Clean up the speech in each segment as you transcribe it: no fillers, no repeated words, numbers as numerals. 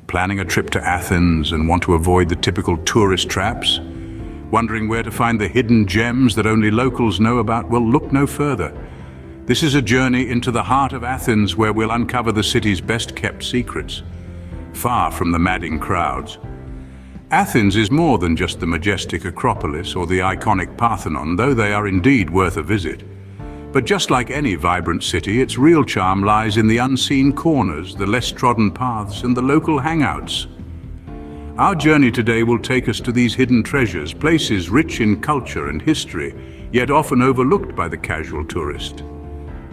Planning a trip to Athens and want to avoid the typical tourist traps? Wondering where to find the hidden gems that only locals know about? Well, look no further. This is a journey into the heart of Athens where we'll uncover the city's best-kept secrets, far from the madding crowds. Athens is more than just the majestic Acropolis or the iconic Parthenon, though they are indeed worth a visit. But just like any vibrant city, its real charm lies in the unseen corners, the less trodden paths, and the local hangouts. Our journey today will take us to these hidden treasures, places rich in culture and history, yet often overlooked by the casual tourist.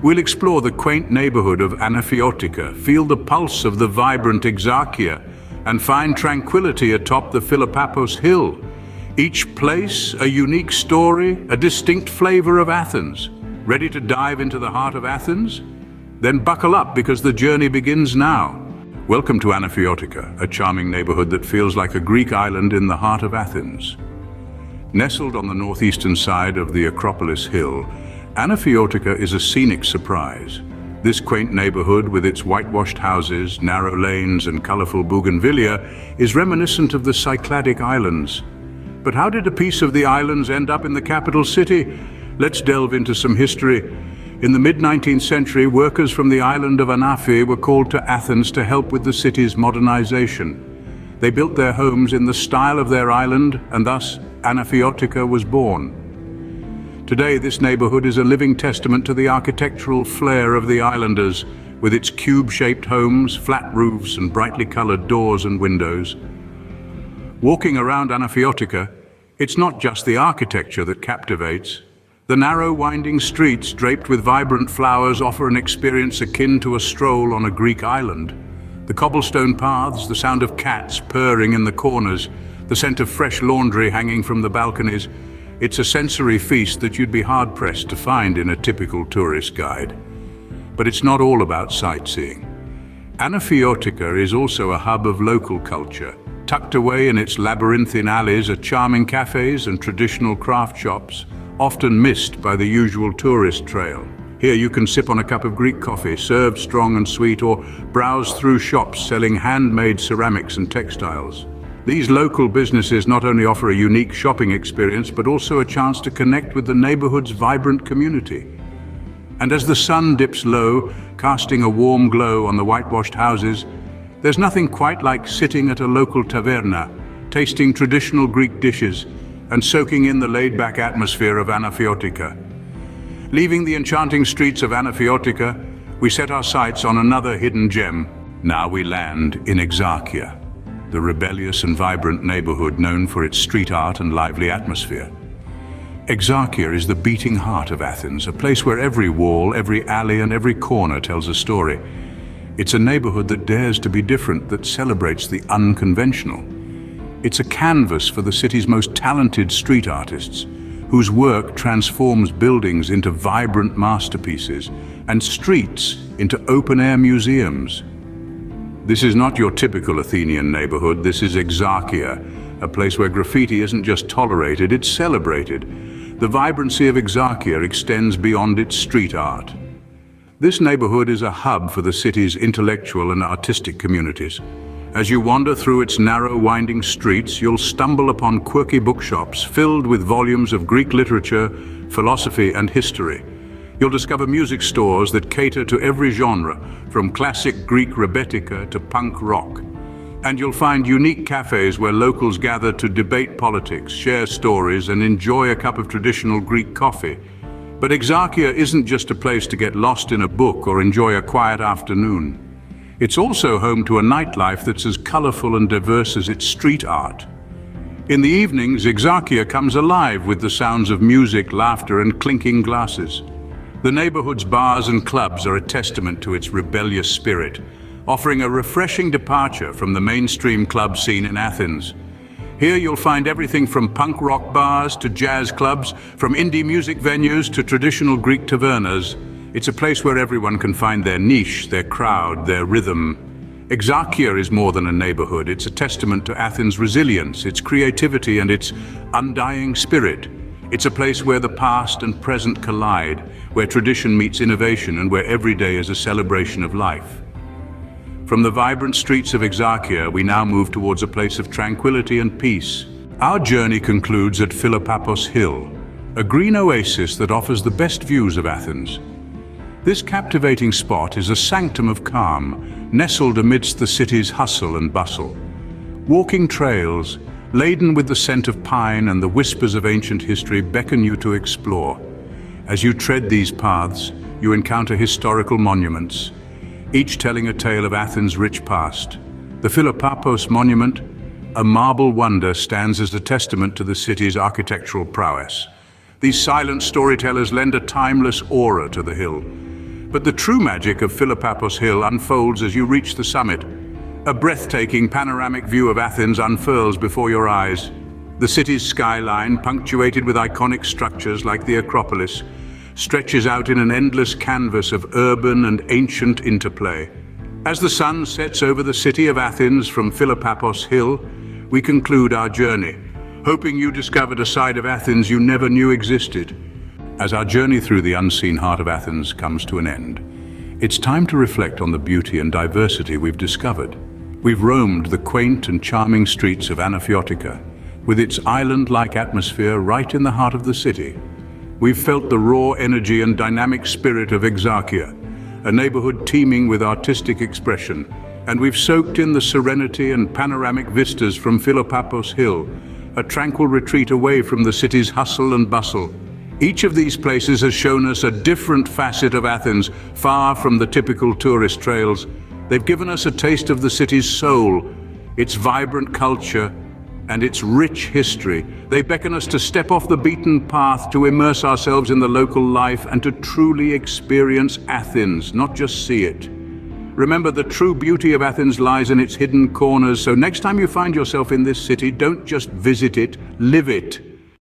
We'll explore the quaint neighborhood of Anaphiotica, feel the pulse of the vibrant Exarchia, and find tranquility atop the Philippopos Hill. Each place a unique story, a distinct flavor of Athens. Ready to dive into the heart of Athens? Then buckle up because the journey begins now. Welcome to Anaphiotica, a charming neighborhood that feels like a Greek island in the heart of Athens. Nestled on the northeastern side of the Acropolis Hill, Anaphiotica is a scenic surprise. This quaint neighborhood, with its whitewashed houses, narrow lanes, and colorful bougainvillea, is reminiscent of the Cycladic Islands. But how did a piece of the islands end up in the capital city? Let's delve into some history. In the mid-19th century, workers from the island of Anaphi were called to Athens to help with the city's modernization. They built their homes in the style of their island, and thus Anaphiotica was born. Today, this neighborhood is a living testament to the architectural flair of the islanders, with its cube-shaped homes, flat roofs, and brightly colored doors and windows. Walking around Anaphiotica, it's not just the architecture that captivates. The narrow, winding streets draped with vibrant flowers offer an experience akin to a stroll on a Greek island. The cobblestone paths, the sound of cats purring in the corners, the scent of fresh laundry hanging from the balconies, it's a sensory feast that you'd be hard-pressed to find in a typical tourist guide. But it's not all about sightseeing. Anaphiotica is also a hub of local culture. Tucked away in its labyrinthine alleys are charming cafes and traditional craft shops, often missed by the usual tourist trail. Here you can sip on a cup of Greek coffee, served strong and sweet, or browse through shops selling handmade ceramics and textiles. These local businesses not only offer a unique shopping experience, but also a chance to connect with the neighborhood's vibrant community. And as the sun dips low, casting a warm glow on the whitewashed houses, there's nothing quite like sitting at a local taverna, tasting traditional Greek dishes, and soaking in the laid-back atmosphere of Anaphiotica. Leaving the enchanting streets of Anaphiotica, we set our sights on another hidden gem. Now we land in Exarchia, the rebellious and vibrant neighborhood known for its street art and lively atmosphere. Exarchia is the beating heart of Athens, a place where every wall, every alley, and every corner tells a story. It's a neighborhood that dares to be different, that celebrates the unconventional. It's a canvas for the city's most talented street artists, whose work transforms buildings into vibrant masterpieces and streets into open-air museums. This is not your typical Athenian neighborhood. This is Exarchia, a place where graffiti isn't just tolerated, it's celebrated. The vibrancy of Exarchia extends beyond its street art. This neighborhood is a hub for the city's intellectual and artistic communities. As you wander through its narrow, winding streets, you'll stumble upon quirky bookshops filled with volumes of Greek literature, philosophy, and history. You'll discover music stores that cater to every genre, from classic Greek rebetika to punk rock. And you'll find unique cafes where locals gather to debate politics, share stories, and enjoy a cup of traditional Greek coffee. But Exarchia isn't just a place to get lost in a book or enjoy a quiet afternoon. It's also home to a nightlife that's as colorful and diverse as its street art. In the evenings, Exarchia comes alive with the sounds of music, laughter, and clinking glasses. The neighborhood's bars and clubs are a testament to its rebellious spirit, offering a refreshing departure from the mainstream club scene in Athens. Here you'll find everything from punk rock bars to jazz clubs, from indie music venues to traditional Greek tavernas. It's a place where everyone can find their niche, their crowd, their rhythm. Exarchia is more than a neighborhood. It's a testament to Athens' resilience, its creativity, and its undying spirit. It's a place where the past and present collide, where tradition meets innovation, and where every day is a celebration of life. From the vibrant streets of Exarchia, we now move towards a place of tranquility and peace. Our journey concludes at Philopapos Hill, a green oasis that offers the best views of Athens. This captivating spot is a sanctum of calm, nestled amidst the city's hustle and bustle. Walking trails, laden with the scent of pine and the whispers of ancient history, beckon you to explore. As you tread these paths, you encounter historical monuments, each telling a tale of Athens' rich past. The Philopapos Monument, a marble wonder, stands as a testament to the city's architectural prowess. These silent storytellers lend a timeless aura to the hill. But the true magic of Philopapos Hill unfolds as you reach the summit. A breathtaking panoramic view of Athens unfurls before your eyes. The city's skyline, punctuated with iconic structures like the Acropolis, stretches out in an endless canvas of urban and ancient interplay. As the sun sets over the city of Athens from Philopapos Hill, we conclude our journey, hoping you discovered a side of Athens you never knew existed. As our journey through the unseen heart of Athens comes to an end, it's time to reflect on the beauty and diversity we've discovered. We've roamed the quaint and charming streets of Anaphiotica, with its island-like atmosphere right in the heart of the city. We've felt the raw energy and dynamic spirit of Exarchia, a neighborhood teeming with artistic expression. And we've soaked in the serenity and panoramic vistas from Philopapos Hill, a tranquil retreat away from the city's hustle and bustle. Each of these places has shown us a different facet of Athens, far from the typical tourist trails. They've given us a taste of the city's soul, its vibrant culture, and its rich history. They beckon us to step off the beaten path, to immerse ourselves in the local life, and to truly experience Athens, not just see it. Remember, the true beauty of Athens lies in its hidden corners, so next time you find yourself in this city, don't just visit it, live it.